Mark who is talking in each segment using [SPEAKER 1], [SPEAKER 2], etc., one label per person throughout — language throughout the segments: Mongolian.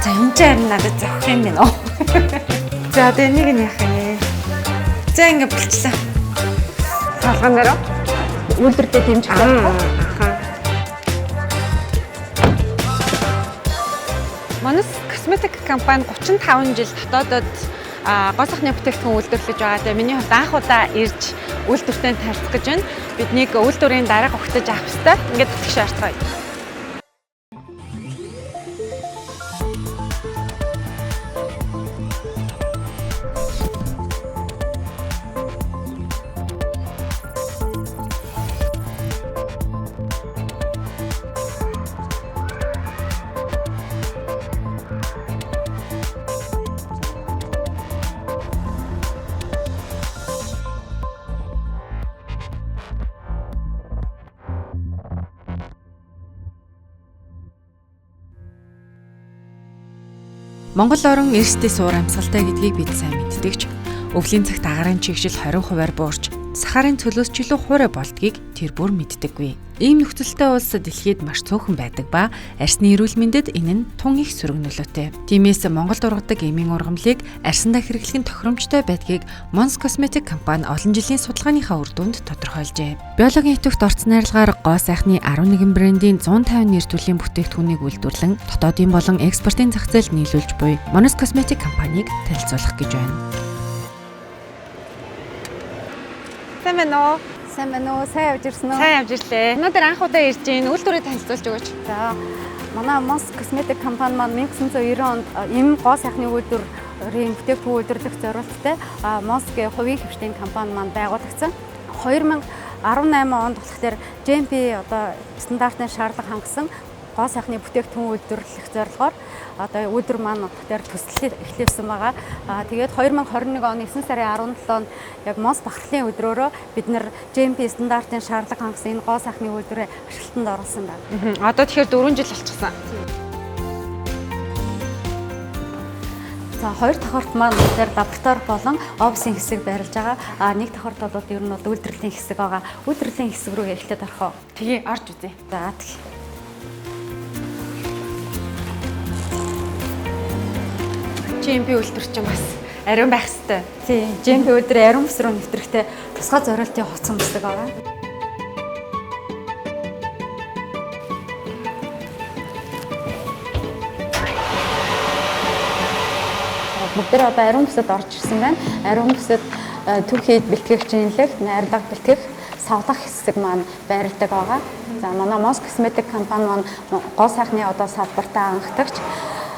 [SPEAKER 1] За энэ ч харин надад зовх юм байна уу? За одоо энийг нь яах вэ? За ингэ болчихлоо. Салган дээр
[SPEAKER 2] Үйлдвэртэй дэмжих болох.
[SPEAKER 1] Манус косметик компани 35 жил дотоодод гоо сайхны бүтээгдэхүүн үйлдвэрлэж байгаа. Тэгээ миний хувьд анх удаа ирж үйлдвэртэй танилцах гэж байна. Биднийг үйлдвэрийн дарга өгтөж авах хэрэгтэй. Ингээд итгэх шаардлагатай.
[SPEAKER 3] Монгол орон эрсдэл суур амьсгалтай гэдгийг бид сайн мэддэг ч өвлийн цагт агарын чигшил 20%-аар буурч сахарын цөлөөс ч илүү хуурай болдгийг тэр бүр мэддэггүй. Ийм нөхцөлтэй улс дэлхийд маш цөөхөн байдаг ба арсны эрүүл мэндэд энэ нь тун их сөрөг нөлөөтэй. Тиймээс Монголд ургадаг эмийн ургамлыг арсандаа хэрэглэх нь тохиромжтой байдгийг Mons Cosmetic компани олон жилийн судалгааныхаа үр дүнд тодорхойлжээ. Биологийн идэвхт орц найрлагаар гоо сайхны 11 брендийн 150 нэр төрлийн бүтээгдэхүүнийг үйлдвэрлэн дотоодын болон экспортын зах зээлд нийлүүлж буй Mons Cosmetic компанийг танилцуулах гэж байна.
[SPEAKER 1] Сайн байна уу?
[SPEAKER 2] Сайн явж ирсэн үү?
[SPEAKER 1] Сайн явж ирлээ. Өнөөдөр анх удаа ирж байна. Үйлдвэрээ танилцуулж өгөөч.
[SPEAKER 2] За, манай Mons Cosmetic компани маань 1990 онд эм гоо сайхны үйлдвэрийн бүтээгдэхүүн үйлдвэрлэх зорилттой Mons-гийн хувийн хвшлийн компани маань байгуулагдсан. 2018 онд болохоор GMP стандартын шаардлага хангасан гоо сайхны бүтээгдэхүүн үйлдвэрлэх зорилгоор үйлдвэр маань дээр төсөл эхлүүлсэн байгаа. Тэгээд 2021 оны 9 сарын 17-нд яг Mons бахархлын өдрөөрөө бид нэр GMP стандартын шаардлага хангасан энэ гоо сайхны үйлдвэрээ ашиглалтанд оруулсан байна.
[SPEAKER 1] Одоо тэгэхээр 4 жил болчихсон.
[SPEAKER 2] За хоёр давхарт маань дээр лаборатори болон офисын хэсэг байрлаж байгаа. Нэг давхарт бол ер нь үйлдвэрлэлийн хэсэг байгаа. Үйлдвэрлэлийн хэсэг рүү эхлээд орох уу?
[SPEAKER 1] Тэгээ орж үзье.
[SPEAKER 2] За тэгье.
[SPEAKER 1] GMP үйлдвэр чинь бас ариун байх хэрэгтэй.
[SPEAKER 2] Тийм, GMP үйлдвэрийн ариун бүс рүү нэвтрэхдээ тусгай зориултын хувцас өмсдөг байгаа. Бүгд одоо ариун бүсэд орж ирсэн байна. Ариун бүсэд түүхийд бэлтгэх шинэлэг, найрлага бэлтгэх, савлах хэсэг маань байрладаг байгаа. За манай Mons Cosmetic компани маань гоо сайхны салбартаа анхдагч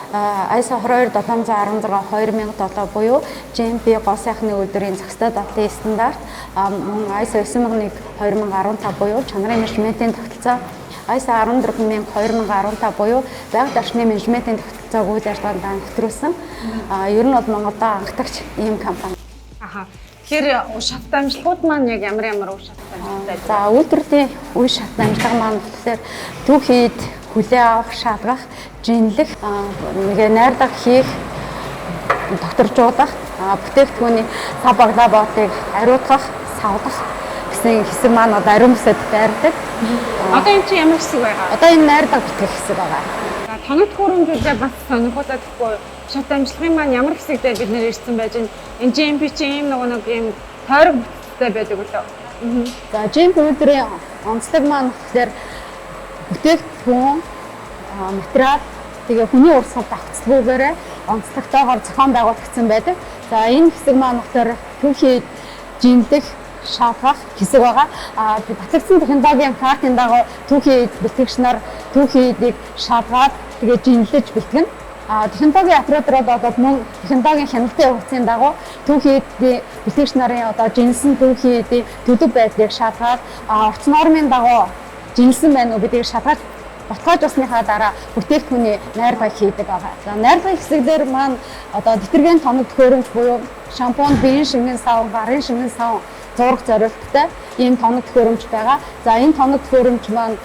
[SPEAKER 2] ISO 22716/2007 буюу GMP гоо сайхны үйлдвэрийн зохистой дадлын стандарт, ISO 9001/2015 буюу чанарын менежментийн тогтолцоо, ISO 14000/2015 буюу байгаль орчны менежментийн тогтолцоог үйл ажиллагаанд нэвтрүүлсэн. Ер нь бол Монголд анхдагч ийм компани.
[SPEAKER 1] Тэгэхээр шат дамжлагууд маань яг ямар үе шат дамжлагтай?
[SPEAKER 2] За үйлдвэрлэлийн үе шат дамжлага маань болохоор түүхийд хүлээ авах, шалгах, жинлэх, найрлага хийх, докторжуулах, бүтээгдэхүүний сав баглаа боотыг ариутгах, савлах гэсэн хэсэг маань ариун бүсэд байрдаг.
[SPEAKER 1] Одоо энэ чинь ямар хэсэг байгаа?
[SPEAKER 2] Одоо энэ найрлага бүтгэх хэсэг байгаа.
[SPEAKER 1] За тоног төхөөрөмжүүдээ бас сонирхуулаад гэхгүй шат дамжлагын маань ямар хэсэгдээ бид нэр ирсэн байж энэ GMP чинь ийм нэг тойрог бүтцтэй байдаг үлээ.
[SPEAKER 2] За GMP үйлдвэрийн онцлог маань тэгэхээр бүтээгдэхүүн, материал, тэгээ хүний урсгал давтцалгүйгээр онцлогтойгоор зохион байгуулагдсан байдаг. За энэ хэсэг маань болохоор түүхийд жинлэх, шалгах хэсэг байгаа. Батлагдсан технологийн картын дагуу түүхийд бэлтгэгч нар түүхийдийг шалгаад тэгээ жинлэж бэлтгэнэ. Технологийн операторууд мөн технологийн хяналтын хувцсын дагуу түүхийдийн бэлтгэгч нарын жинсэн түүхийдийн төлөв байдлыг шалгаад орц нормын дагуу жинсэн байна уу гэдгийг шалгаж ботгож усныхаа дараа бүтээгдэхүүний найрлага хийдэг байгаа. За найрлагын хэсэг дээр маань детергент тоног төхөөрөмж буюу шампунь, биеийн шингэн савн, гарын шингэн савн зураг зориулттай ийм тоног төхөөрөмж байгаа. За энэ тоног төхөөрөмж маань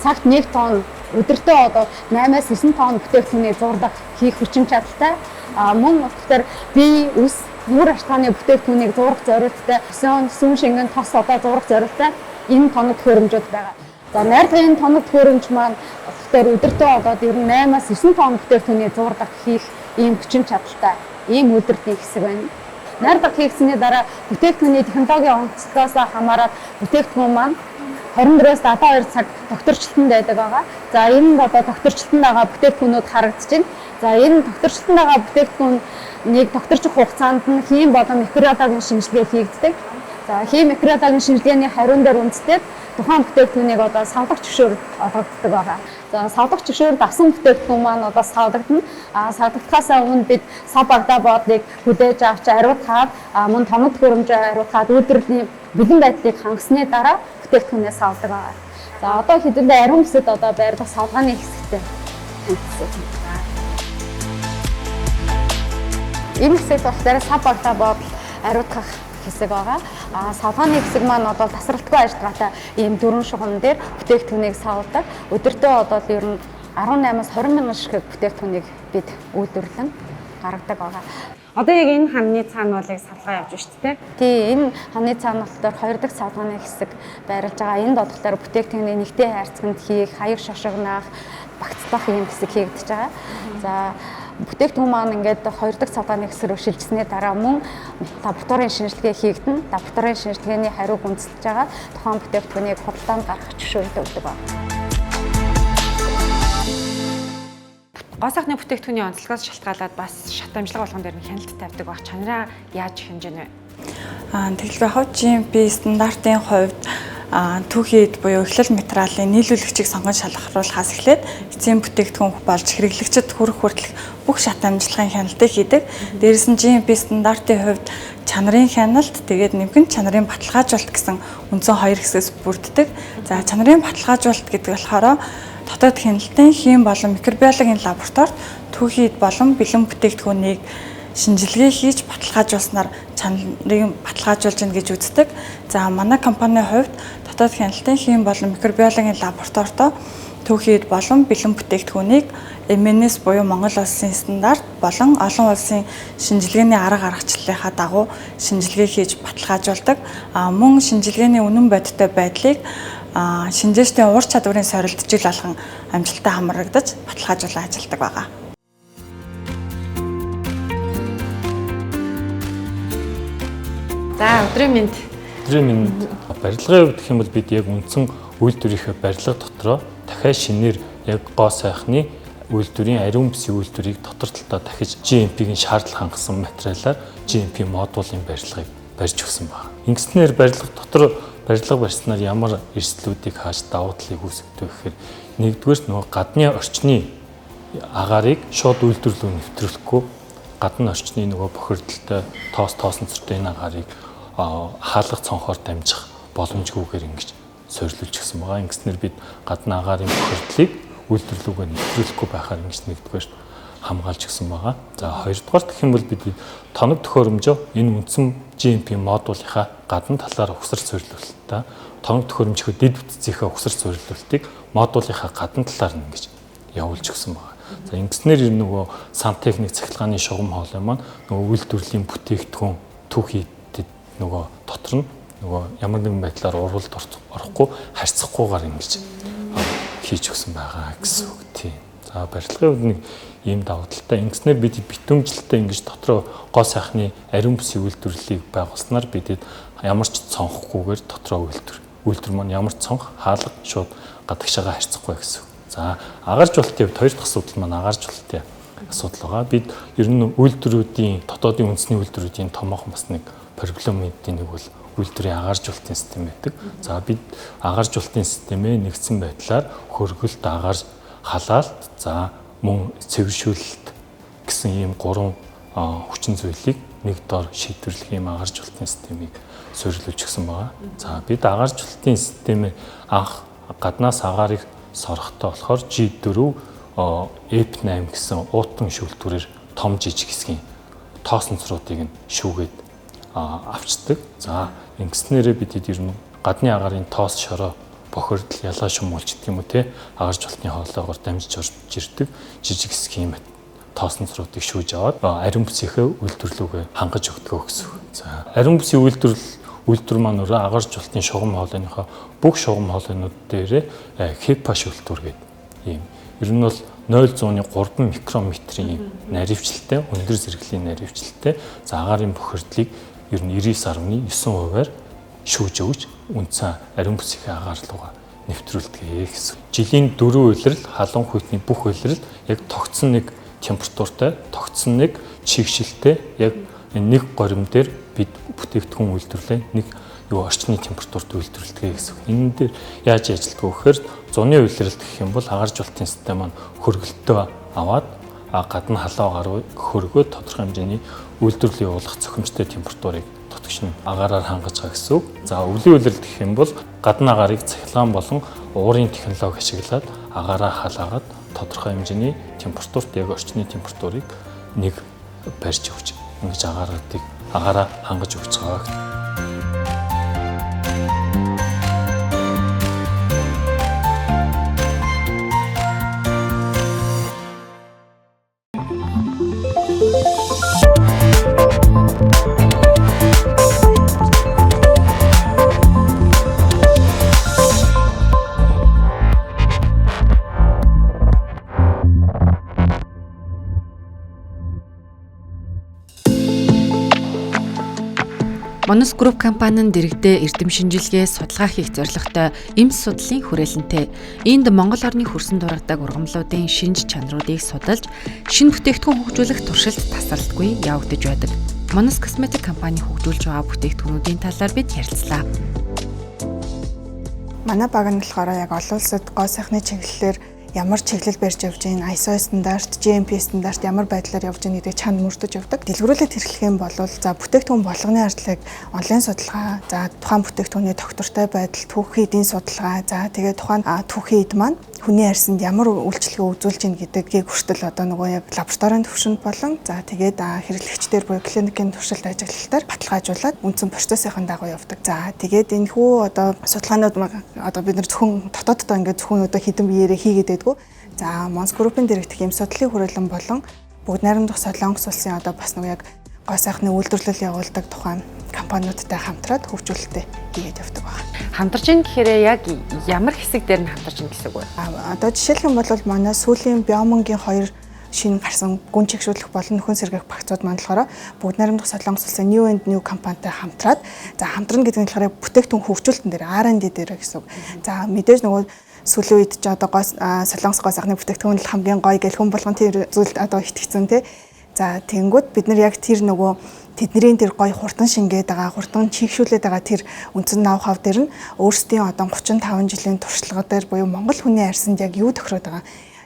[SPEAKER 2] цагт 1 тонн өдөртөө 8-9 тонн бүтээгдэхүүний зураг хийх хүчин чадалтай. Мөн болохоор бие, үс, нүүр ашгааны бүтээгдэхүүнийг зураг зориулттай, сүн шингэн тос зураг зориулттай энэ тоног төхөөрөмжүүд байгаа. За найрлагын тоног төхөөрөмж маань болохоор өдөртөө одоо ер нь 8-аас 9 тонн бүтээгдэхүүний зурдаг хийх ийм хүчин чадалтай ийм үйлдвэрийн хэсэг байна. Найрлага хийгсэний дараа бүтээгдэхүүний технологийн онцлогоос хамаарат бүтээгдэхүүн маань 24-аас 72 цаг тогтворчлолтод байдаг байгаа. За энэ одоо тогтворчлолтод байгаа бүтээгдэхүүнүүд харагдаж байна. За энэ тогтворчлолтод байгаа бүтээгдэхүүнийг тогтворчих хугацаанд нь хийм болон микродалгын шинжилгээ хийгддэг. За хийм микродалгын шинжилгээний хариун дээр үндэслээд тухайн бүтээгдэхүүнийг одоо савлах зөвшөөрөлд олгогддог байгаа. За савлах зөвшөөрөлд авсан бүтээгдэхүүн маань одоо савлагдана. Савлагдахаас өмнө бид сав багдаа боодлыг хүлээж авч ариутгаад мөн тоног төхөөрөмжөөр ариутгаад үйлдвэрлэлийн бэлэн байдлыг хангасны дараа бүтээгдэхүүнээ савлдаг байгаа. За одоо хэдүүлээ ариун хэсэгт одоо байрлах савлгааны хэсэгтэй хандсан. Энэ хэсэгт болохоор сав багдаа бодол ариутгах хэсэг байгаа. Савлгааны хэсэг маань одоо тасралтгүй ажиллагаатай ийм дөрвөн шугам дээр бүтээгдэхүүнийг савладаг. Өдөртөө одоо ер нь 18-аас 20 мянган ширхэг бүтээгдэхүүнийг бид үйлдвэрлэн гаргадаг байгаа.
[SPEAKER 1] Одоо яг энэ ханны цаана болыг савлгаа явж байна шүү дээ.
[SPEAKER 2] Тий, энэ ханны цаана болохоор 2 дахь савлгааны хэсэг байрлаж байгаа. Энд болохоор бүтээгдэхүүний нэгтэй хайрцагт хийх, хаяг шошигнах, багцлах ийм хэсэг хийгдэж байгаа. За бүтээгдэхүүн маань ингээд 2 дахь савлгааны хэсэг рүү шилжсэний дараа мөн лабораторийн шинжилгээ хийгдэн. Лабораторийн шинжилгээний хариуг үндэслэж байгаа тухайн бүтээгдэхүүнийг худалдаанд гаргах зөвшөөрлөд өгдөг байна.
[SPEAKER 1] Гоо сайхны бүтээгдэхүүний онцлогоос шалтгаалаад бас шат амжилга болгон дээр нь хяналт тавьдаг баг. Чанараа яаж хэмжинэ вэ?
[SPEAKER 4] Тэгэлгүй хав GMP стандартын хувьд түүхийд буюу эхлэл материалын нийлүүлэгчийг сонгон шалгаруулахаас эхлээд эцсийн бүтээгдэхүүн болж хэрэглэгчид хүрэх хүртэлх бүх шат амжилгын хяналтыг хийдэг. Дээрээс нь GMP стандартын хувьд чанарын хяналт, тэгээд нэмгэн чанарын баталгаажуулалт гэсэн үндсэн 2 хэсгээс бүрддэг. За чанарын баталгаажуулалт гэдэг болохоор дотоод хяналтын хийм болон микробиологийн лабораторид түүхийд болон бэлэн бүтээгдэхүүнийг шинжилгээ хийж баталгаажуулснаар чанарыг баталгаажуулж гэнэ гэж үздэг. За манай компанийн хувьд дотоод хяналтын хийм болон микробиологийн лабораторид түүхийд болон бэлэн бүтээгдэхүүнийг MNS буюу Монгол улсын стандарт болон олон улсын шинжилгээний арга аргачлалынхаа дагуу шинжилгээ хийж баталгаажуулдаг. Мөн шинжилгээний үнэн бодиттой байдлыг шинжээчдийн ур чадварын сорилтжил алхан амжилттай хамрагдаж баталгаажуулан ажилладаг байгаа.
[SPEAKER 1] За өдрийн мэнд.
[SPEAKER 5] Өдрийн мэнд барилгын хувьд гэх юм бол бид яг үндсэн үйлдвэрийнхээ барилга дотроо дахиад шинээр яг гоо сайхны үйлдвэрийн ариун бүсийн үйлдвэрийг дотор талдаа дахиж GMP-ийн шаардлага хангасан материалаар GMP модулын барилгыг барьж өгсөн байна. Ингэснээр барилга дотор барилга барьснаар ямар эрсдлүүдийг хааж давуу талыг үүсгэдэг гэхээр нэгдүгээр нөгөө гадны орчны агаарыг шууд үйлдвэрлэлөөр нэвтрүүлэхгүй гадны орчны нөгөө бохирдолтой тоосонцортой энэ агаарыг хаалга цонхоор дамжих боломжгүйгээр ингэж сорилуулж гисэн байгаа. Ингэснээр бид гадны агаарын бохирдлыг үйлдвэрлэлөөр нэвтрүүлэхгүй байхаар ингэж нэгдүгээр хамгаалж гисэн байгаа. За хоёрдугаар гэх юм бол бид тоног төхөөрөмжөө энэ үндсэн GMP модулынхаа гадна талаар угсар сорилуулалтаа тоног төхөөрөмжийнхөө дэд бүтцийнхээ угсар сорилуулалтыг модулынхаа гадна талаар нь ингэж явуулж гисэн байгаа. За ингэснээр нөгөө сантехник цахилгааны шугам хоолой маань нөгөө үйлдвэрлэлийн бүтээгдэхүүн түүхийдэд нөгөө дотор нь нөгөө ямар нэгэн байдлаар урвалд орохгүй харьцахгүйгээр ингэж хийж өгсөн байгаа гэсэн үг тийм. За барилгын хувьд нэг ийм давуу талтай. Ингэснээр бид битүүмжлэлтэй ингэж дотроо гоо сайхны ариун бүсийн үйлдвэрлэлийг байгуулснаар бидэд ямар ч цонхгүйгээр дотроо үйлдвэр маань ямар ч цонх хаалга шууд гадагшаага харьцахгүй гэсэн үг. За агааржуулалтын хувьд хоёр дахь асуудал маань агааржуулалтын асуудал байгаа. Бид ер нь үйлдвэрүүдийн дотоодын үндэсний үйлдвэрүүдийн томоохон бас нэг проблемын нэг бол үйлдвэрийн агааржуулалтын систем байдаг. За бид агааржуулалтын системээ нэгдсэн байдлаар хөргөлт, агаар, халаалт, за мөн цэвэршүүлэлт гэсэн ийм гурван хүчин зүйлийг нэг доор шийдвэрлэх ийм агааржуулалтын системийг суйрлуулж гисэн байгаа. За бид агааржуулалтын системээ анх гаднаас агаарыг сорохтой болохоор G4 EP8 гэсэн уутан шүүлтүүрээр том жижиг хэсгийн тоосонцруудыг нь шүүгээд авчдаг. За ингэснээрээ бид ер нь гадны агарын тоос шороо бохирдол ялгаа шумуулж гэдэг юм уу те агааржуулалтын хоолойгоор дамжиж орж ирдэг жижиг хэсгийн тоосонцруудыг шүүж аваад ариун бүсийнхээ үйлдвэрлэлүүгээ хангаж өгдөг гэсэн үг. За ариун бүсийн үйлдвэрлэл үйлдвэр маань өөрөө агаар жуултын шугам хоолойныхоо бүх шугам хоолойнууд дээр HEPA шүлтүр гэдэг ийм. Ер нь бол 0.3 микрометрийн наривчлалтай, өндөр зэрэглэлийн наривчлалтай за агаарын бохирдлыг ер нь 99.9%-аар шүүж өгч үндсэн ариун бүсгийн агаар руугаа нэвтрүүлдэг гэсэн. Жилийн 4 улирал халуун хүйтний бүх улирал яг тогтсон нэг температуртай, тогтсон нэг чигшилтэй яг нэг горим дээр бид бүтээгдэхүүн үйлдвэрлээ нэг орчны температурт үйлдвэрлэдэг гэсэн. Энэ дээр яаж ажилладаг вэ гэхээр зуны улиралд гэх юм бол агаар жуултын систем маань хөргөлтөө аваад гадна халаа гаруй хөргөө тодорхой хэмжээний үйлдвэрлэл явуулах цохимжтой температурыг тотгоч нь агаараар хангаж байгаа гэсэн үг. За өвлийн улиралд гэх юм бол гадна агаарыг цахилгаан болон уурын технологи ашиглаад агаараа халаагаад тодорхой хэмжээний температурт яг орчны температурыг нэг барьж өгч ингэж агаараа хангаж өгч байгаа.
[SPEAKER 3] Monos Group компанийн дэргэдээ эрдэм шинжилгээ судалгаа хийх зорилготой эмс судлалын хүрээлэнтэй энд Монгол орны хөрсөн дургадаг ургамлуудын шинж чанаруудыг судалж, шинэ бүтээгдэхүүн хөгжүүлэх туршилт тасралтгүй явагдаж байдаг. Monos Cosmetic компани хөгжүүлж байгаа бүтээгдэхүүнүүдийн талаар бид ярилцлаа.
[SPEAKER 4] Манай баг нь болохоор яг олон улсад гоо сайхны чиглэлээр ямар чиглэл барьж явж байна, ISO стандарт, GMP стандарт ямар байдлаар явж байна гэдгийг чанд мөрдөж явдаг. Дэлгэрүүлэлт хэрэглэх юм бол за бүтээгдэхүүн болгоны ардлыг онлайн судалгаа, за тухайн бүтээгдэхүүний тогтвортой байдал, түүхийн эдийн судалгаа, за тэгээд тухайн түүхийн эд маань хүний арьсанд ямар үйлчлэгээ үзүүлж ийн гэдгийг хүртэл одоо нөгөө яг лабораторийн төвшөнд болон за тэгээд хэрэглэгчдэр буюу клиникийн туршилт ажиглалтаар баталгаажуулаад үндсэн процессын дагуу явдаг. За тэгээд энэ хүү одоо судалгаанууд одоо бид нар зөвхөн дотооддоо ингээд зөвхөн одоо хідэн биеэрээ хийгээд байдгүй. За Monos Group-ийн дэргэдэх эм судлалын хүрээлэн болон бүгд найрамдах Солонгос улсын одоо бас нөгөө яг гоо сайхны үйлдвэрлэл явуулдаг тухайн компаниудтай хамтраад хөгжүүлэлтээ хийгээд явдаг байна.
[SPEAKER 1] Хамтарч ийн гэхээр яг ямар хэсэг дээр нь хамтарч ийн гэсэн үг вэ?
[SPEAKER 4] Одоо жишээлх юм бол манай сүүлийн Биомонгийн 2 шинэ гарсан гүн чигшүүлэх болон нөхөн сэргээх багцууд маань болохоор бүгд найрамдах Солонгос улсын New and New компанитай хамтраад за хамтрна гэдэг нь болохоор бүтээгдэхүүн хөгжүүлэлтэн дээр R&D дээр гэсэн үг. За мэдээж нөгөө сүүлийн үед ч одоо Солонгос гоо сайхны бүтээгдэхүүн л хамгийн гоё гэх хүн болгон тэр зүйлд одоо итгэцэн тий. За тэнгууд бид нар яг тэр нөгөө тэдний тэр гоё хурдан шингээд байгаа, хурдан чигшүүлээд байгаа тэр үндсэн ноу-хау дээр нь өөрсдийн одоо 35 жилийн туршлага дээр буюу Монгол хүний арьсанд яг юу тохироод байгаа,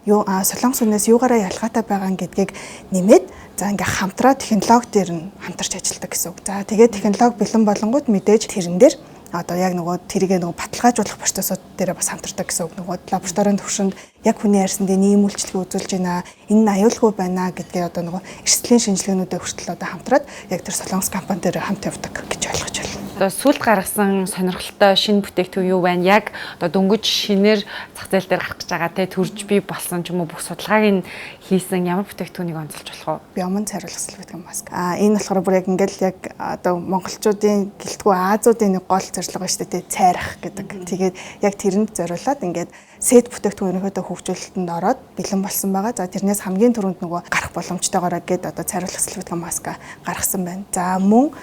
[SPEAKER 4] юу Солонгос хүнээс юугаараа ялгаатай байгаа гэдгийг нэмээд за ингээ хамтраа технологи дээр нь хамтарч ажилладаг гэсэн үг. За тэгээд технологи бэлэн болонгууд мэдээж тэрэн дээр одоо яг нөгөө тэрийг нөгөө баталгаажуулах процессууд дээр бас хамтардаг гэсэн үг. Нөгөө лабораторийн төвшөнд яг хүний арьсанд ийм үйлчлэгээ үзүүлж байна, энэ нь аюулгүй байна гэдгээ одоо нөгөө эрсдлийн шинжилгээнүүдэд хүртэл одоо хамтраад яг тэр Солонгос компани дээр хамт явдаг гэж ойлгож байна.
[SPEAKER 1] Одоо сүүлд гаргасан сонирхолтой шинэ бүтээгдэхүүн юу байна? Яг одоо дөнгөж шинээр зах зээл дээр гарах гэж байгаа те төрж бий болсон ч юм уу бүх судалгааг нь хийсэн ямар бүтээгдэхүүнийг онцолж болох вэ?
[SPEAKER 4] Биомон цайруулах сэлбэтгэн маск. Энэ болохоор бүр яг ингээл яг одоо монголчуудын гэлтгүй Азиудын нэг гол зорилго ба шүү дээ цайрах гэдэг. Тэгээд яг тэрэнд зориулаад ингээд сет бүтээгдэхүүн ерөнхийдөө хөгжүүлэлтэнд ороод бэлэн болсон байгаа. За тэрнээс хамгийн түрүүнд нөгөө гарах боломжтойгоор гээд одоо цайруулах сэлбэтгэн маска гаргасан байна. За мөн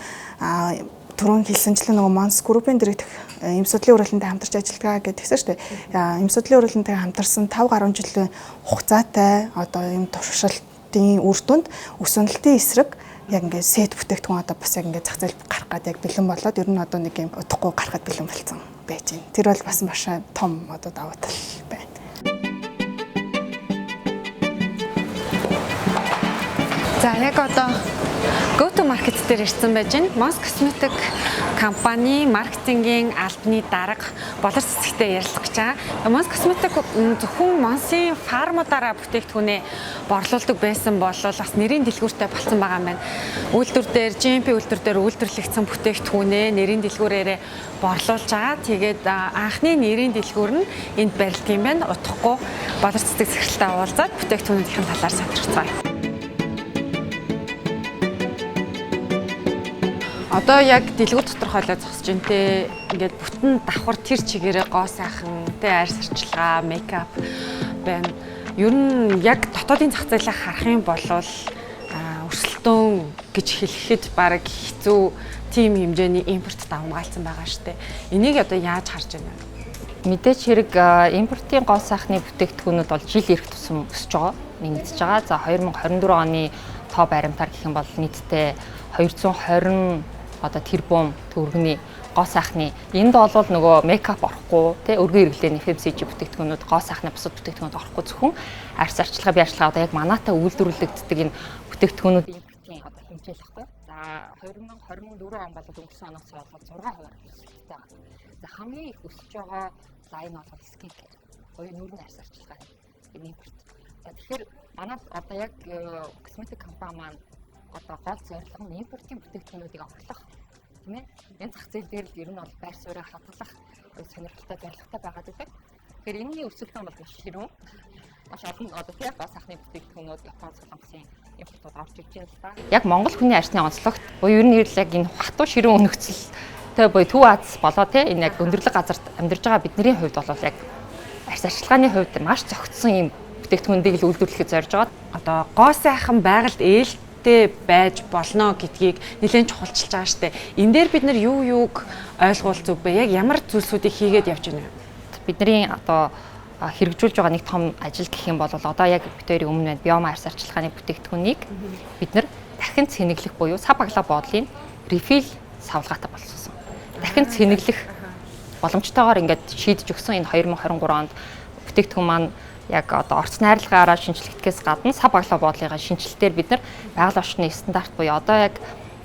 [SPEAKER 4] түрүүн хэлсэнчлэн нөгөө Monos Group-ийн дэргэдэх эм судлалын хүрээлэнтэй хамтарч ажиллагаа гэдгийгсэн шүү дээ. Эм судлалын хүрээлэнтэй хамтарсан 5 гаруй жилийн хугацаатай одоо эм туршилтын үр дүнд өсвөлтийн эсрэг яг ингээд сет бүтээгдэхүүн одоо бас яг ингээд зах зээл гарах гад яг бэлэн болоод ер нь одоо нэг юм удахгүй гарахад бэлэн болсон байж байна. Тэр бол бас маш том одоо давуу тал байна.
[SPEAKER 1] За яг одоо Go to market дээр ирсэн байж байна. Monos Cosmetic компани маркетингийн албаны дарга болор цэцэгтэй ярилцах гэж байгаа. Monos Cosmetic зөвхөн Monos-ийн фармуудаараа бүтээгдэхүүнээ борлуулдаг байсан бол бас нэрийн дэлгүүртэй болсон байгаа юм байна. Үйлдвэр дээр GMP үйлдвэр дээр үйлдвэрлэгдсэн бүтээгдэхүүнээ нэрийн дэлгүүрээрээ борлуулж байгаа. Тэгээд анхны нэрийн дэлгүүр нь энд барилдаг юм байна. Утахгүй болор цэцэг захиралтай уулзаад бүтээгдэхүүнүүдийн талаар сонирхцгаая. Одоо яг дэлгүүр дотор хойлоо зогсож байна те. Ингээд бүтэн давхар тэр чигээрээ гоо сайхан те арьс арчилгаа, мейкап байна. Ер нь яг дотоодын зах зээлийг харах юм бол өрсөлдөөн гэж хэлэхэд баг хэцүү тийм хэмжээний импорт давмгаалсан байгаа штэ. Энийг одоо яаж харж байна вэ?
[SPEAKER 6] Мэдээч хэрэг импортын гоо сайхны бүтээгдэхүүнүүд бол жил ирэх тусам өсөж байгаа, нэгдэж байгаа. За 2024 оны тоо баримтаар гэх юм бол нийтдээ 220 одоо тэрбум төгрөгийн гоо сайхны энд бол нөгөө мейкап орохгүй тий өргөн хэрэглээний FMCG бүтээгдэхүүнүүд гоо сайхны бусад бүтээгдэхүүнүүд орохгүй зөвхөн арьс арчилгаа бие арчилгаа одоо яг манайтай үйлдвэрлэгддэг энэ бүтээгдэхүүнүүд импортын одоо хэмжээ л баггүй. За 2024 он бол өнгөрсөн оноос болоод 6% өсөлттэй байна. За хамгийн их өсөж байгаа за энэ бол скин care буюу нүүрний арьс арчилгаа импорт. За тэгэхээр манай одоо яг косметик компани маань одоо гол зорилго нь импортын бүтээгдэхүүнүүдийг орлох тийм ээ. Энэ зах зээл дээр л ер нь бол байр сууриа хадгалах сонирхолтой зорилготой байгаад байдаг. Тэгэхээр энэний өсөлтөө бол маш ширүүн. Маш олон одоо тийм гоо сайхны бүтээгдэхүүнүүд Япон, Солонгосын импортууд орж ирж байна л да. Яг Монгол хүний арьсны онцлогт буюу ер нь яг энэ хатуу ширүүн өнөхцөлтэй буюу Төв Аз болоо тийм энэ яг өндөрлөг газарт амьдарч байгаа бидний хувьд бол яг арьс арчилгааны хувьд маш зөгцсөн юм бүтээгдэхүүнийг л үйлдвэрлэхэд зорж байгаа.
[SPEAKER 1] Одоо гоо сайхан байгальд байж болно гэдгийг нэлээд чухалчилж байгаа штэ. Энэ дээр бид нар юуг ойлгуул зүг бэ? Яг ямар зүйлсүүдийг хийгээд явж байна вэ?
[SPEAKER 6] Бидний одоо хэрэгжүүлж байгаа нэг том ажил гэх юм бол одоо яг бид хоёрын өмнө байна биома арьс арчилгааны бүтээгдэхүүнийг бид нар дахин цэнэглэх буюу сав баглаа боодлын рефил савлгаатай болчихсон. Дахин цэнэглэх боломжтойгоор ингээд шийдэж өгсөн энэ 2023 онд бүтээгдэхүүн маань яг одоо орц найрлагаараа шинжлэхдгээс гадна сав баглаа боодлын шинжилтээр бид нар байгаль орчны стандарт буюу одоо яг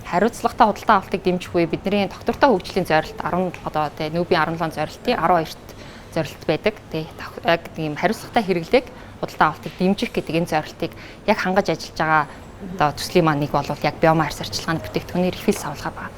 [SPEAKER 6] хариуцлагатай худалдаа авалтыг дэмжих үе бидний доктортой хөгжлийн зорилт 10 одоо тэгээ нүүбийн 17 зорилтын 12-т зорилт байдаг. Тэгээ яг тийм хариуцлагатай хэрэглээг худалдаа авалтыг дэмжих гэдэг энэ зорилтыг яг хангаж ажиллаж байгаа одоо төслийн маань нэг бол яг биома арьс арчилгааны бүтээгдэхүүний рефил савлгаа байна.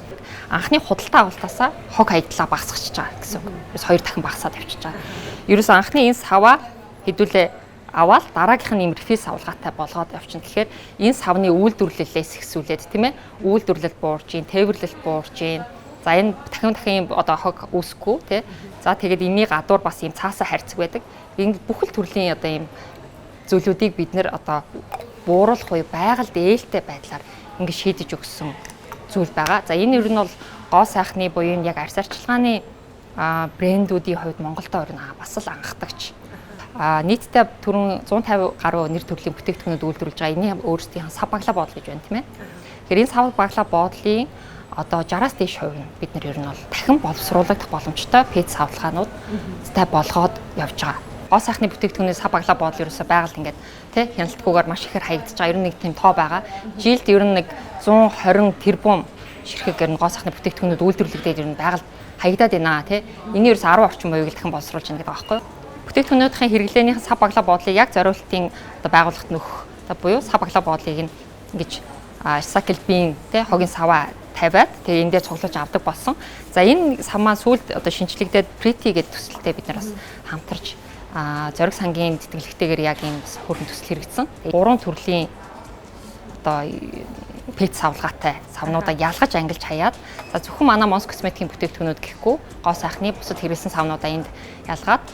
[SPEAKER 6] Анхны худалдаа авалтаасаа хог хаядлаа багасгах байгаа гэсэн үг. Ерөөс 2 дахин багасаад явчихж байгаа. Ерөөс анхны энэ саваа хэдүүлээ аваад дараагийнх нь юм рефил савлгаатай болгоод явчихна. Тэгэхээр энэ савны үйлдвэрлэлээс ихсүүлээд тийм ээ үйлдвэрлэл буурж ийн, тээвэрлэл буурж ийн. За энэ дахин одоо хог үүсэхгүй тий. За тэгээд энийг гадуур бас юм цаасаа харьцаг байдаг. Ингээд бүхэл төрлийн одоо юм зүйлүүдийг бид нэр одоо бууруулах буюу байгальд ээлтэй байдлаар ингээд шийдэж өгсөн зүйл байгаа. За энэ ер нь бол гоо сайхны буюу яг арьс арчилгааны брэндүүдийн хувьд Монголд бас л анхдагч. Нийтдээ түрүүн 150 гаруй нэр төрлийн бүтээгдэхүүнүүд үйлдвэрлэж байгаа. Эний өөрсдийн сав баглаа боодол гэж байна тийм ээ. Тэгэхээр энэ сав баглаа боодлын одоо 60-аас дээш хувь нь бид нар ер нь бол дахин боловсруулагдах боломжтой пэт савлгаанууд зай болгоод явж байгаа. Гоо сайхны бүтээгдэхүүнээс сав баглаа боодол ерөөсөй байгальд ингээд тий хяналтгүйгээр маш ихээр хаягдж байгаа. Ер нь нэг тийм тоо байгаа. Жилд ер нь нэг 120 тэрбум ширхэг ер нь гоо сайхны бүтээгдэхүүнүүд үйлдвэрлэгдээд ер нь байгальд хаягдаад байна тий. Эний ерөөс 10 орчим буюуг дахин боловсруулж байна гэдэг байгаа байхгүй юу? Бүтээгдэхүүнүүдийн хэрэглээнийх сав баглаа боодлыг яг зориултын одоо байгууллагт нөхөх буюу сав баглаа боодлыг ингэж recycle bin тэ хогийн саваа тавиад тэгээ эндээ цуглуулж авдаг болсон. За энэ сав маань сүүлд одоо шинжлэгдээд Pretty гэдэг төсөлтэй бид нар бас хамтарч зориг сангийн тэтгэлэгтэйгээр яг ийм хөрөн төсөл хэрэгжсэн. 3 төрлийн одоо пэт савлгаатай савнуудаа ялгаж ангилж хаяад за зөвхөн манай Монс косметикийн бүтээгдэхүүнүүд гэхгүй гоо сайхны бусад хэрэглэсэн савнуудаа энд ялгаад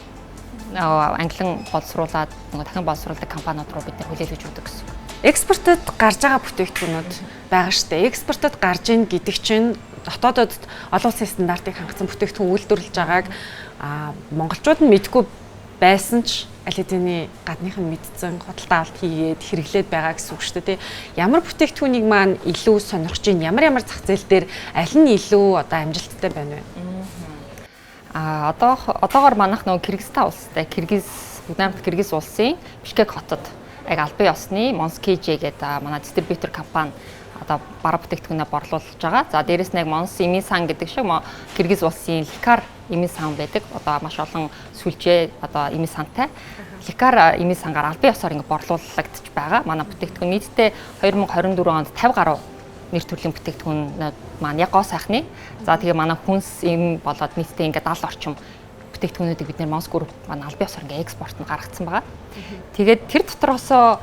[SPEAKER 6] англин боловсруулад нөгөө дахин боловсруулдаг компаниуд руу бид нэр хүлээлгэж өгдөг гэсэн.
[SPEAKER 1] Экспортод гарч байгаа бүтээгдэхүүнүүд байгаа шүү дээ. Экспортод гарж ийн гэдэг чинь дотоодод олон улсын стандартыг хангасан бүтээгдэхүүн үйлдвэрлэж байгааг монголчууд нь мэдгүй байсан ч аль хэдийн гадных нь мэдсэн худалдаа авалт хийгээд хэрэглээд байгаа гэсэн үг шүү дээ. Ямар бүтээгдэхүүнийг маань илүү сонирхож ийн, ямар зах зээл дээр аль нь илүү одоо амжилттай байна вэ?
[SPEAKER 6] Одоогоор манайх нөгөө Кыргызстан улстай Кыргыз улсын Бишкек хотод яг албан ёсны Monskj гэдэг манай дистрибьютор компани одоо бараа бүтээгдэхүүнээ борлуулж байгаа. За дээрэс нь яг Монс эмийн сан гэдэг шиг Кыргыз улсын Лекар эмийн сан байдаг. Одоо маш олон сүлжээ одоо эмийн сантай. Лекар эмийн сангаар албан ёсоор ингэ борлуулагдаж байгаа. Манай бүтээгдэхүүн нийтдээ 2024 онд 50 гаруй нэр төрлийн бүтээгдэхүүн маань яг гоо сайхны. За тэгээ манай хүнс эм болоод нийтдээ ингээд 70 орчим бүтээгдэхүүнүүдийг бид нэр Монс групп маань албан ёсоор ингээд экспорт нь гаргацсан байгаа. Тэгээд тэр дотроосоо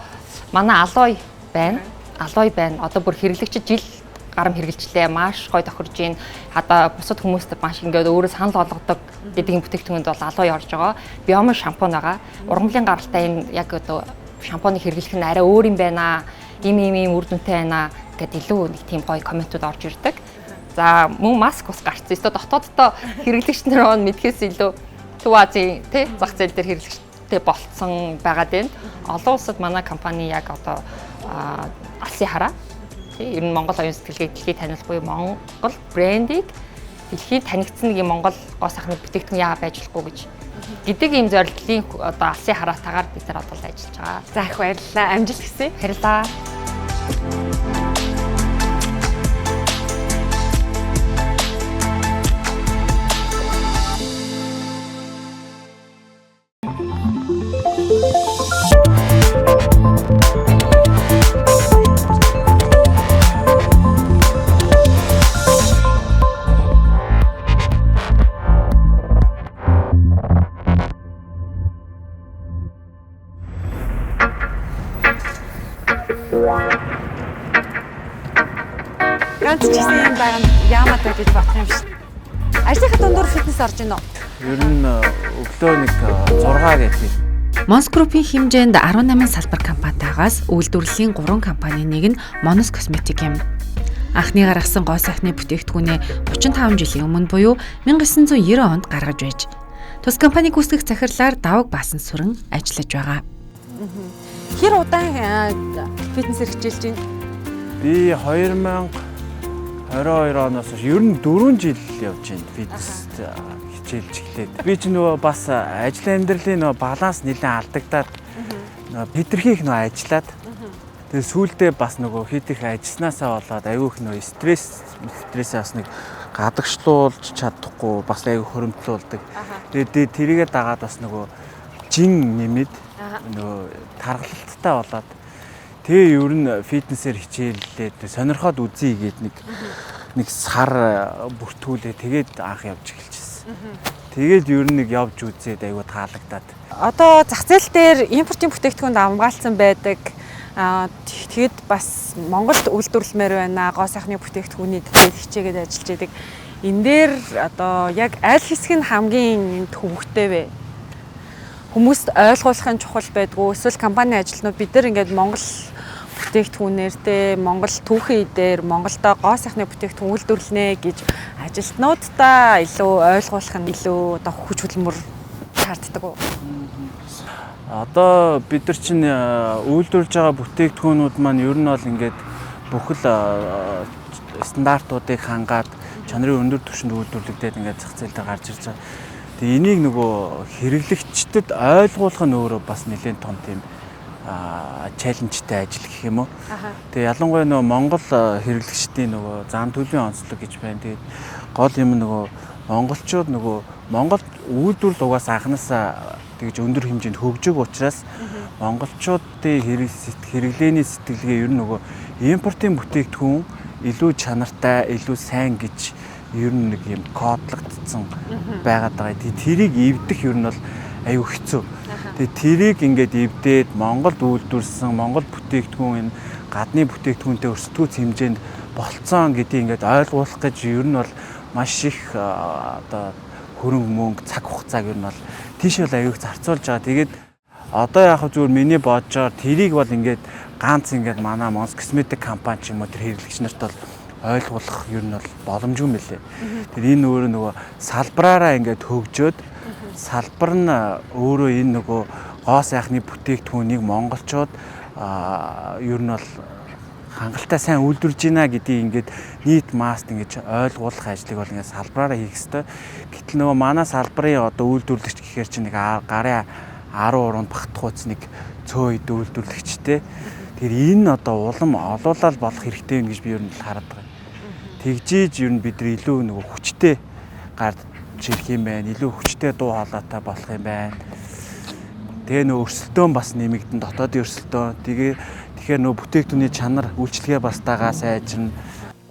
[SPEAKER 6] манай алой байна. Одоо бүр хэрэглэгчид жил гарам хэрэгжилчлээ маш гоё тохирж байна. Одоо бусад хүмүүст маш ингээд өөрөө санал болгодог гэдгийн бүтээгдэхүүнд бол алуу явж байгаа. Биомын шампунь байгаа. Ургамлын гаралтай энэ яг одоо шампуныг хэрэглэх нь арай өөр юм байна. Ийм үр дүнтэй байна гэдэг илүү нэг тийм гоё комментууд орж ирдэг. За мөн маск бас гарцсан. Эсвэл дотооддоо хэрэглэгч нар мэдхээс илүү Төв Азийн зах зээл дээр хэрэглэгчтэй болцсон байгаад байна. Олон улсад манай компани яг одоо алсын хараа ер нь Монгол оюун сэтгэлгээг дэлхийд таниулах буюу Монгол брендийг дэлхийд танигдсан нэг Монгол гоо сайхны бүтээгдэхүүн яа байж болохгүй гэдэг ийм зорилтын одоо алсын хараатаагаар бид нар одоо ажиллаж байгаа.
[SPEAKER 1] За их баярлалаа. Амжилт хүсье.
[SPEAKER 6] Баярлалаа.
[SPEAKER 1] Ганц ч гэсэн юм байгаа яамаад бай гэж бодох юм шиг. Ажлынхаа дундуур фитнес орж ийн үү?
[SPEAKER 7] Ер нь өглөө нэг 6 гэдэг.
[SPEAKER 3] Mons Group-ийн хэмжээнд 18 салбар компанитаагаас үйлдвэрлэлийн 3 компанийн нэг нь Monos Cosmetic юм. Анхны гаргасан гоо сайхны бүтээгдэхүүнээ 35 жилийн өмнө буюу 1990 онд гаргаж байж, тус компани гүйцэтгэх захирлаар даваг баасан сүрэн ажиллаж байгаа.
[SPEAKER 1] Хэр удаан фитнесээр хичээлж байна?
[SPEAKER 7] Би 2022 оноос ер нь 4 жил явж байна фитнест хичээлж эхлээд. Би ч нөгөө бас ажил амьдралын нөгөө баланс нэлээд алдагдаад нөгөө хэтэрхийх нөгөө ажиллаад тэгээ сүүлдээ бас нөгөө хит их ажилласнасаа болоод айгүйх нөгөө стрессээ бас нэг гадагшлуулж чадахгүй бас айгүй хөрөмтлүүлдэг. Тэгээд тэрийгээ дагаад бас нөгөө жин нэмээд нөгөө тархалттай болоод тэгээ ер нь фитнесээр хичээллээд сонирхоод үзье гээд нэг сар бүртгүүлээ тэгээд анх явж эхэлчихсэн. Тэгээд ер нь нэг явж үзээд айгүй таалагдаад.
[SPEAKER 1] Одоо зах зээл дээр импортын бүтээгдэхүүнд хамгаалсан байдаг. Тэгэд бас Монголд үйлдвэрлэмээр байна. Гоо сайхны бүтээгдэхүүний дээр хичээгээд ажиллаж байдаг. Энэ дээр одоо яг аль хэсэг нь хамгийн төвөгтэй вэ? Хүмүүст ойлгуулахын чухал байдгүй. Эсвэл компани ажилтнууд бид нар ингээд Монгол бүтээгдэхүүнээр Монгол түүхий дээр Монголдо гоо сайхны бүтээгдэхүүн үйлдвэрлэнэ гэж ажилтнуудаа илүү ойлгуулах нь илүү одоо хүч хөдөлмөр шаарддаг уу?
[SPEAKER 7] Одоо бид нар чинь үйлдвэрлэж байгаа бүтээгдэхүүнүүд маань ер нь бол ингээд бүхэл стандартуудыг хангаад чанарын өндөр түвшинд үйлдвэрлэгдээд ингээд зах зээл дээр гарч ирж байгаа. Тэгээ энийг нөгөө хэрэглэгчдэд ойлгуулах нь өөрөө бас нэлээд том тийм челленжтэй ажил гэх юм уу. Тэгээ ялангуяа нөгөө Монгол хэрэглэгчдийн нөгөө зам төлөвийн онцлог гэж байна. Тэгээд гол юм нөгөө монголчууд нөгөө Монгол үйлдвэрлэл угаас анханасаа тэгж өндөр хэмжээнд хөгжөг учраас монголчуудын хэрэглээний сэтгэлгээ ер нь нөгөө импортын бүтээгдэхүүн илүү чанартай, илүү сайн гэж ер нь нэг юм кодлогдсон байгаад байгаа. Тэрийг эвдэх ер нь бол аюу хэцүү. Тэгээ тэрийг ингээд эвдээд Монголд үйлдвэрлэсэн Монгол бүтээгдэхүүн энэ гадны бүтээгдэхүүнтэй өрсөлдөөц хэмжээнд болцсон гэдгийг ингээд ойлгуулах гэж ер нь бол маш их одоо хөрөнгө мөнгө цаг хугацааг ер нь бол тийш бол аюух зарцуулж байгаа. Тэгээд одоо яг зүгээр миний бодож байгаа тэрийг бол ингээд ганц ингээд манай Mons Cosmetic компани ч юм уу тэр хэрэглэгч нарт бол ойлгуулах ер нь бол боломжгүй юм билээ. Тэр энэ өөрөө нөгөө салбараараа ингээд хөгжөөд салбар нь өөрөө энэ нөгөө гоо сайхны бүтээгдэхүүнийг монголчууд ер нь бол хангалттай сайн үйлдвэрлэж байна гэдгийг ингээд нийт масст ингэж ойлгуулах ажлыг бол ингээд салбараараа хийх ёстой. Гэтэл нөгөө манай салбарын одоо үйлдвэрлэгч гэхээр чинь нэг гарын 13-нд багтахуйц нэг цөө ид үйлдвэрлэгчтэй. Тэр энэ одоо улам олоолал болох хэрэгтэй юм гэж би ер нь хараад байгаа. Тэгжиж ер нь бид нар илүү нөгөө хүчтэй гарч ирэх юм байна. Илүү хүчтэй дуу хоолойтой болох юм байна. Тэгээ нөгөө өрсөлдөөн бас нэмэгдэн дотоодын өрсөлдөөн. Тэгэхээр нөгөө бүтээгдэхүүний чанар үйлчлэгээ бас дагаа сайжирна.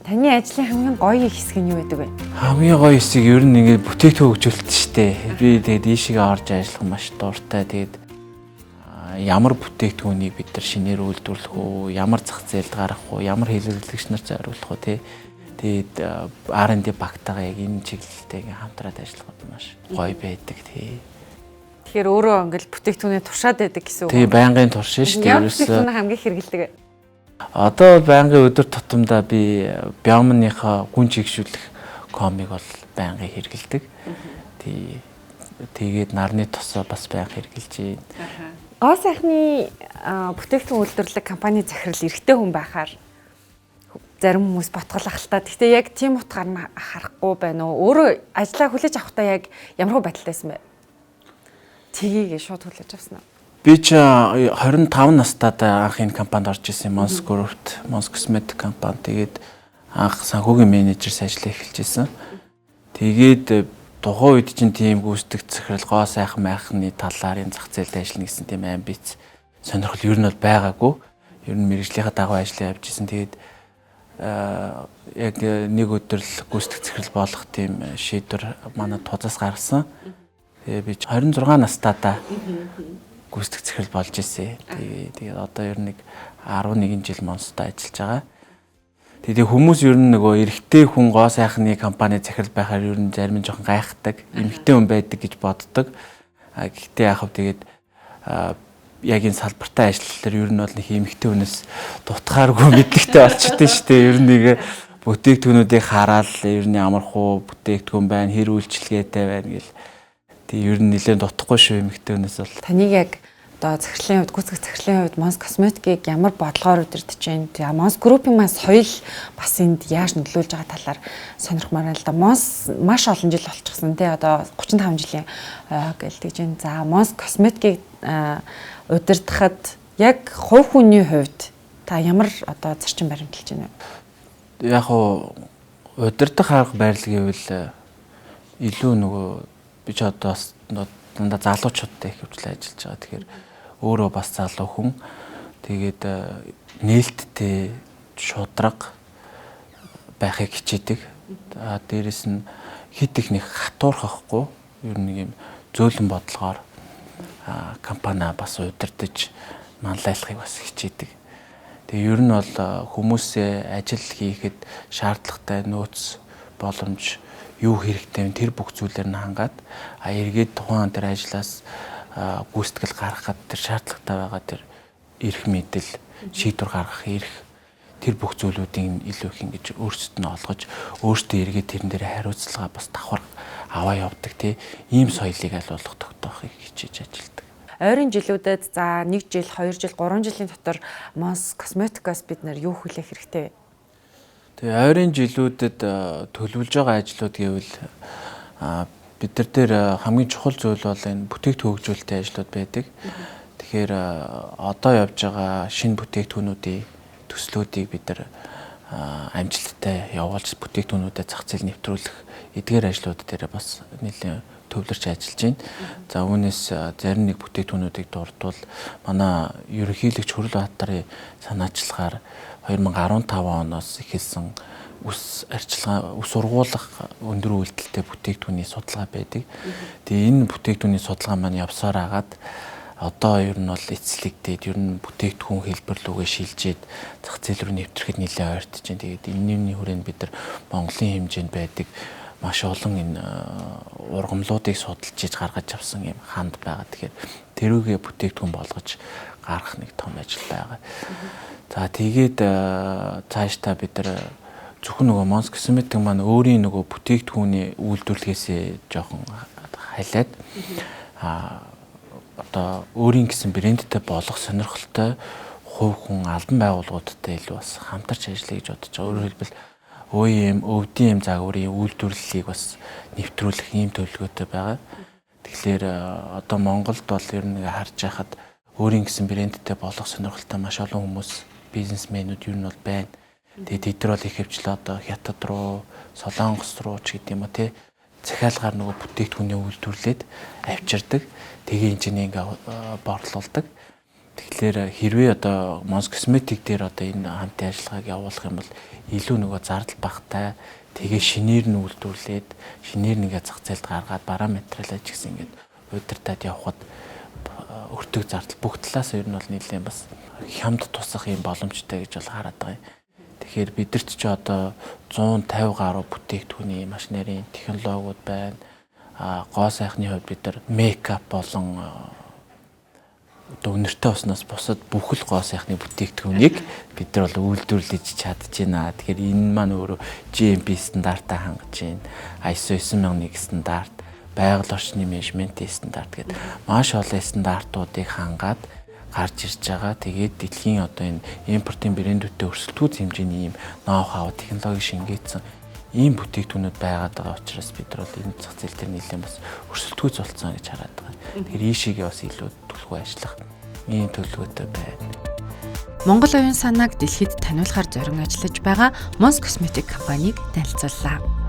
[SPEAKER 1] Таны ажлын хамгийн гоё хэсэг нь юу байдаг вэ?
[SPEAKER 7] Хамгийн гоё хэсэг ер нь ингээд бүтээгдэхүүн хөгжүүлэлт шүү дээ. Би тэгээд ийшээ орж ажиллах маш дуртай. Тэгээд ямар бүтээгдэхүүнийг бид нар шинээр үйлдвэрлэх үү, ямар зах зээлд гаргах үү, ямар хэрэглэгч нар зориулах үү тий. Тэгээд R&D багтаага яг энэ чиглэлтэй ингээм хамтраад ажиллах маш гоё байдаг тий.
[SPEAKER 1] Тэгэхээр өөрөө ингээл бүтээгдэхүүнээ туршаад байдаг гэсэн үг.
[SPEAKER 7] Тий, байнгын туршин шүү дээ.
[SPEAKER 1] Ямар бүтээгдэхүүн хамгийн хэрэгэлдэг?
[SPEAKER 7] Одоо байнгын өдөр тутамдаа би Biomn-ийнхаа гүн чигшүүлэх комыг бол байнгын хэрэгэлдэг. Тэгээд нарны тосоо бас байнга хэрэгжилж байна.
[SPEAKER 1] Гоо сайхны бүтээгдэхүүн үйлдвэрлэх компани захирал эрэгтэй хүн байхаар зарим хүмүүс ботголох л та. Гэхдээ яг тийм утгаар харахгүй байна уу? Өөрөө ажлаа хүлээж авахдаа яг ямар байдалтайсэн бэ? Тгийгээ шууд хүлээж авсан уу?
[SPEAKER 7] Би ч 25 настайдаа анх энэ компанид орж исэн Mons Group-т, Mons Cosmetic компани. Тэгээд анх санхүүгийн менежерс ажиллаа эхэлж исэн. Тэгээд тухайн үед чинь тийм гүйцэтгэх захирал гоо сайхан майхны талаар энэ зах зээлд ажиллана гэсэн тийм амбиц сонирхол ер нь бол байгаагүй. Ер нь мэрэгжлийнхаа дагуу ажиллаа явж исэн. Тэгээд яг нэг өдөр л гүйцэтгэх захирал болох тийм шийдвэр манай тузаас гаргасан. Тэгээд би 26 настайдаа гүйцэтгэх захирал болж исэн. Тэгээд одоо ер нь нэг 11 жил Монстой ажиллаж байгаа. Тэгээд хүмүүс ер нь нөгөө эрэгтэй хүн гоо сайхны компани захирал байхаар ер нь зарим нь жоохон гайхдаг, эмэгтэй хүн байдаг гэж боддог. Гэхдээ яг хав тэгээд яг энэ салбартаа ажиллахлаар ер нь бол нэг эмэгтэй хүнээс дутгааргүй мэдлэгтэй болчихдээ шүү дээ. Ер нь нэг бүтээгдэхүүнүүдийг хараад ер нь ямар хуу бүтээгдэхүүн байна, хэр үйлчилгээтэй байна гэл. Тэгээд ер нь нэлээд дутхгүй шүү эмэгтэй хүнээс бол.
[SPEAKER 1] Таныг яг одоо захирлын хувьд, гүйцэтгэх захирлын хувьд Mons Cosmetic-ийг ямар бодлогоор удирдах чинь тэгээ Mons Group-ийн маань соёл бас энд яаж нөлөөлж байгаа талаар сонирхмаар байна л да. Mons маш олон жил болчихсон тий одоо 35 жилийн гэлдэж байна. За Mons Cosmetic-ийг удирдахад яг хувь хүний хувьд та ямар одоо зарчим баримталж байна вэ?
[SPEAKER 7] Яг уу удирдах арга барил гэвэл илүү нөгөө би ч одоо дандаа залуучуудтай их хөвчлээ ажиллаж байгаа. Тэгэхээр өөрөө бас залуу хүн. Тэгээд нээлттэй шудраг байхыг хичээдэг. Дээрэс нь хит их нэг хатуурхахгүй ер нь нэг юм зөөлөн бодлогоор компани бас удирдах манлайлахыг бас хичээдэг. Тэгээ ер нь бол хүмүүсээ ажил хийхэд шаардлагатай нөөц боломж юу хэрэгтэй вэ тэр бүх зүйлээр нь хангаад эргээд тухайн тэр ажлаас гүйцэтгэл гаргахад тэр шаардлагатай байгаа тэр эрх мэдэл шийдвэр гаргах эрх тэр бүх зүйлүүдийн илүү их ингэж өөрсдөд нь олгож өөртөө эргээд тэрэн дээр хариуцлага бас давхар аваа явдаг тий ийм соёлыг аль болох тогтоохыг хичээж ажилладаг.
[SPEAKER 1] Ойрын жилүүдэд за 1 жил, 2 жил, 3 жилийн дотор Mons Cosmetic-аас бид нар юу хүлээх хэрэгтэй вэ?
[SPEAKER 7] Тэгээ ойрын жилүүдэд төлөвлөж байгаа ажлууд гэвэл бид нар дээр хамгийн чухал зүйл бол энэ бүтээгдэхүүн хөгжүүлэлтийн ажлууд байдаг. Тэгэхээр одоо явж байгаа шинэ бүтээгдэхүүнүүдийн төслүүдийг бид нар амжилттай явуулж бүтээгдэхүүнүүдэд зах зээл нэвтрүүлэх эдгээр ажлууд дээр бас нэлээд төвлөрч ажиллаж байна. За үүнээс зарим нэг бүтээгдэхүүнүүдийг дурдвал манай ерөнхийлөгч Хүрлбаатарын санаачлагаар 2015 оноос эхэлсэн ус сургуулах өндөр үйлдэлтэй бүтээгдэхүүний судалгаа байдаг. Тэгээ энэ бүтээгдэхүүний судалгаа маань явсаар агаад одоо ер нь бол эцэлэгдээд ер нь бүтээгдэхүүн хэлбэр рүүгээ шилжээд зах зээл рүү нэвтрэхэд нэлээд ойртож байна. Тэгээд энэний хүрээнд бид нар Монголын хэмжээнд байдаг маш олон энэ ургамлуудыг судалж иж гаргаж авсан юм ханд байгаа. Тэгэхээр тэрүүгээ бүтээгдэхүүн болгож гаргах нэг том ажил байгаа. За тэгээд цаашдаа бид нар зөвхөн нөгөө Mons Cosmetic маань өөрийн нөгөө бүтээгдэхүүний үйлдвэрлэхээсээ жоохон хайлаад одоо өөрийн гэсэн брэндтэй болох сонирхолтой хувь хүн албан байгууллагуудтай илүү бас хамтарч ажиллая гэж бодож байгаа. Өөрөөр хэлбэл OEM, ODM загварын үйлдвэрлэлийг бас нэвтрүүлэх ийм төлөвлөгөөтэй байгаа. Тэгэхээр одоо Монголд бол ер нь харж байхад өөрийн гэсэн брэндтэй болох сонирхолтой маш олон хүмүүс бизнесмэнүүд ер нь бол байна. Тэгээд тэд нар бол их хвчлээ одоо Хятад руу, Солонгос руу ч гэдэг юм уу тий захиалгаар нөгөө бүтээгдэхүүнээ үйлдвэрлээд авчирдаг. Тэгээ энэ чинь ингээ борлуулдаг. Тэгэхээр хэрвээ одоо Mons Cosmetic дээр одоо энэ хамтын ажиллагааг явуулах юм бол илүү нөгөө зардал багтай тэгээ шинээр нь үйлдвэрлээд шинээр нэгээ зах зээлд гаргаад бараа материалаа ч гэсэн ингээд удирдаад явхад өртөг зардал бүх талаас ер нь бол нэлээд бас хямд тусах юм боломжтой гэж бол хараад байгаа юм. Тэгэхээр бидэрт ч одоо 150 гаруй бүтээгдэхүүний машинерийн технологиуд байна. Гоо сайхны хувьд бид нар мейкап болон өнөртэй усноос бусад бүх л гоо сайхны бүтээгдэхүүнийг бид нар бол үйлдвэрлэж чадчихна. Тэгэхээр энэ маань өөрөө GMP стандартаа хангаж байна. ISO 9001 стандарт, байгаль орчны менежментийн стандарт гэдэг маш олон стандартуудыг хангаад гарч ирж байгаа. Тэгээд дэлхийн одоо энэ импортын брэндүүдтэй өрсөлдөхүйц хэмжээний ийм ноу хау технологи шингээсэн ийм бүтээгдэхүүнүүд байгаад байгаа учраас бид нар бол энэ зах зээл дээр нэлээд бас өрсөлдөхүйц болсон гэж хараад байгаа. Тэгэхээр ийшээгээ бас илүү түлхүү ажиллах ийм төлөвлөгөөтэй байна.
[SPEAKER 3] Монгол оюун санааг дэлхийд таниулахар зорин ажиллаж байгаа Mons Cosmetic компанийг танилцууллаа.